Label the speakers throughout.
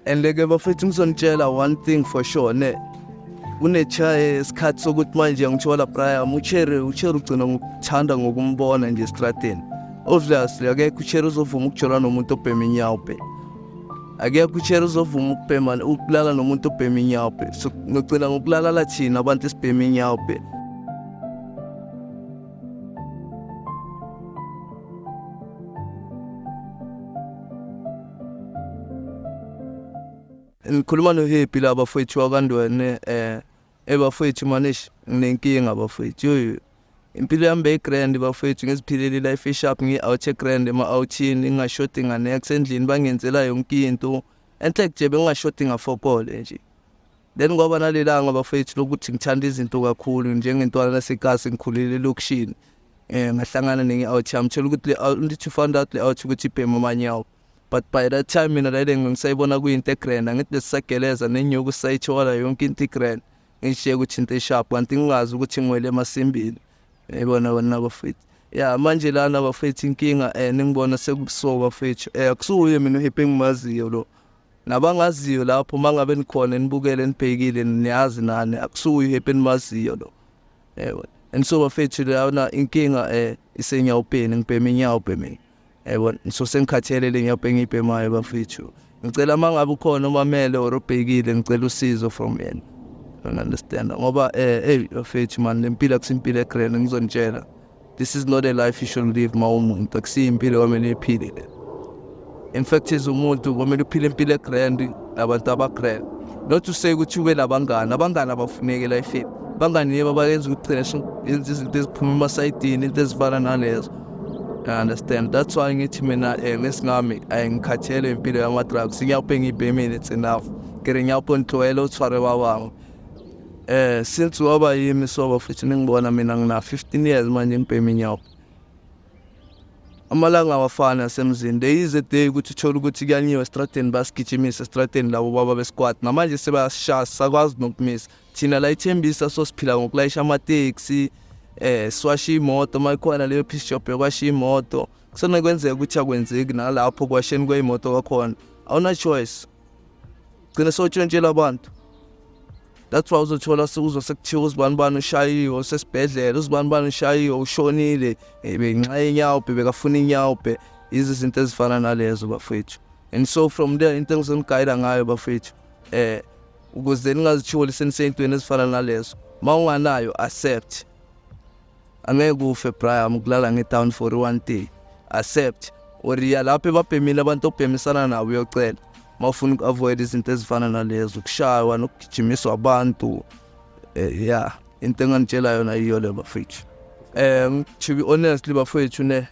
Speaker 1: And ke bafethu ngizonitshela one thing for sure ne. Kunechaye isikhathi sokuthi manje ngithola Brian uCherry ugcina ngokuthanda ngokumbona nje estradeni. Obviously akekho uCherry uzovuma ukujula nomuntu obhema inyawo pe. Akekho uCherry uzovuma ukubhema ukulala nomuntu obhema inyawo pe. So ngicina ngokulala thina abantu esibhema inyawo pe. Ngikhuluma noHappy la bafethu wakandwene ebafethu manish nginenkinga abafethu impilo yami beyigrand bafethu ngiziphilele life esharp ngi-out grand ema-outini ngingashoti nganex endlini bangenzela yonke into enhle nje bengashoti ngafokole nje then ngoba nalelanga bafethu lokuthi ngithanda izinto kakhulu njengentwana lasekasi ngikhulile lokishini ngahlangana nengi-out yami tshela ukuthi le found out le-out ukuthi ibhema amanyawo. But by that time mina la ngisayibona kuyinto egrand angithi lesisageleza nenyuku sayithola yonke into egrand ngishiye ukuthi into esharp kanti ngingazi ukuthi ngwele emasimbini yabona wena bafethu manje lana bafethu inkinga ningibona sekubuso bafethu akusuye mina uHappy engimaziyo lo nabangaziyo lapho mangabe nikhona nibukele nibhekile niyazi nani akusuye uHappy engimaziyo lo yebo and so bafethu lana inkinga isenyawupeni ngibhema inyawo bhemeni yebo so sengikhathelele ngiyabhenga ibhemayo bafethu ngicela mangabe ukhona umamele or ubhekile ngicela usizo from yena don't understand ngoba bafethu man lempilo akusimpilo egrand ngizonitshela this is not a life you should live umuntu akusimpilo kwamele ephile in fact umuntu kwamele uphile impilo egrand nabantu abagrand not to say ukuthi ube nabangani abafuneke life bangani yebo bayenza ukuthi yenza izinto eziphuma emasayidini into ezifana nalezo. I understand. That's why ngithi mina lesingami ngikhathele impilo yama drugs ngiyabhenga ibhemini it's enough kere ngiyabonhlwela uthware wabangu since waba yimi soba futhi ngibona mina ngina 15 years manje ngibhema inyawo amalanga awafana semzini there is a day ukuthi uthola ukuthi kuyanyiwa estradeni basigijimisa estradeni labo baba besquad namanje sebashaya sakwazi nokumisa thina la ithembisa sosiphila ngokulayisha ama-taxi swasha imoto mayikhona leyo piece shop yokwasha imoto kusona kwenzeka ukuthi akwenzeki nalapho kwasheni kweyimoto kwakhona awuna choice gcina sotshontshela abantu. That's why uzothola sekuthiwa uzibanibani ushayiwe usesibhedlela uzibanibani ushayiwe ushonile benxa yenyawo bekafuna inyawo izinto ezifana nalezo bafethu and so from there into engizonigayida ngayo bafethu ukuze ningazithiwa lisensentweni ezifana nalezo mawunganayo accept angeke kufe Brian ukulala ngedown for one day accept oriya lapho babhemile abantu obhemisana nabo uyocela mawufuna uku-avoid izinto ezifana nalezo ukushaywa nokugijimiswa abantu into enganitshela yona iyo le bafethu to be honestly bafethu ne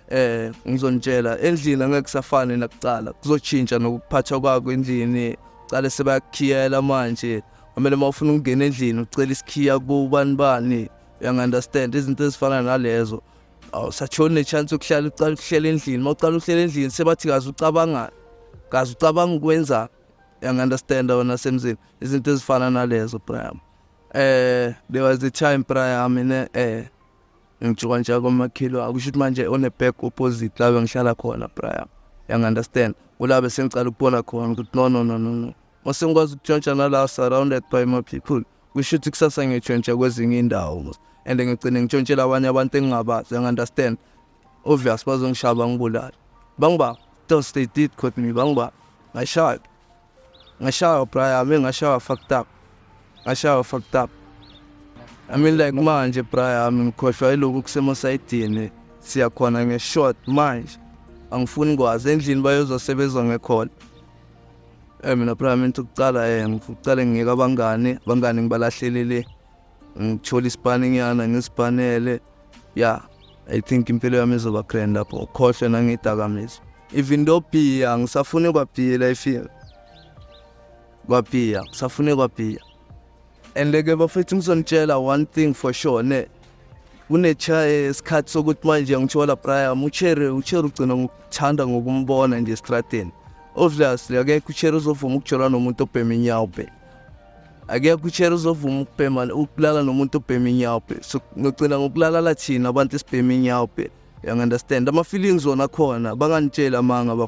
Speaker 1: ngizonitshela endlini angeke kusafane nakucala kuzotshintsha nokuphathwa kwakho endlini cala sebayakhiyela manje kumele mawufuna ukungena endlini ucela isikhiya kubani understand izinto ezifana nalezo awusatshoni nechance yokuhlala ucala ukuhlela endlini mawucala ukuhlela endlini sebathi kazi ucabanga ukwenza understand wona semzini izinto ezifana nalezo Brian there was a time Brian mina ngijwa nje komakhilo akusho ukuthi manje on a back opposite la ngihlala khona Brian understand ulabe sengicala ukubona khona ukuthi no mase ngikwazi ukutshontsha nala surrounded by my people kusho ukuthi kusasa ngitshontsha kwezinye indawo and ngigcine ngitshontshela abanye abantu engingabazi understand obvious bazongishaba ngibulala bangiba those they did caught me bangiba ngashaya Brian ngashaya fucked up I mean like manje Brian ngikhohlwa iloku kusemasayidini siyakhona ngeshort manje angifuni ngwazi endlini bayozosebenza ngekhona mina Brian into ukucala ngicala ngiyeka abangani ngibalahlelele ngithola ispanning yana ngispanele I think impilo yami izoba grand lapho khohle nangidakamizwa even though pia ngisafune kwapia life kwapia ngisafune kwapia and leke bafethu ngizonitshela one thing for sure ne kunechaye isikhathi sokuthi manje ngithola Brian uCherry ugcina ngokuthanda ngokumbona nje estradeni obviously akekho uCherry uzovuma ukujula nomuntu obhema inyawo akekho uCherry uzovuma ukulala nomuntu obhema inyawo so ngicela ngokulala thina abantu esibhema inyawo understand ama feelings zona khona banganitshela manga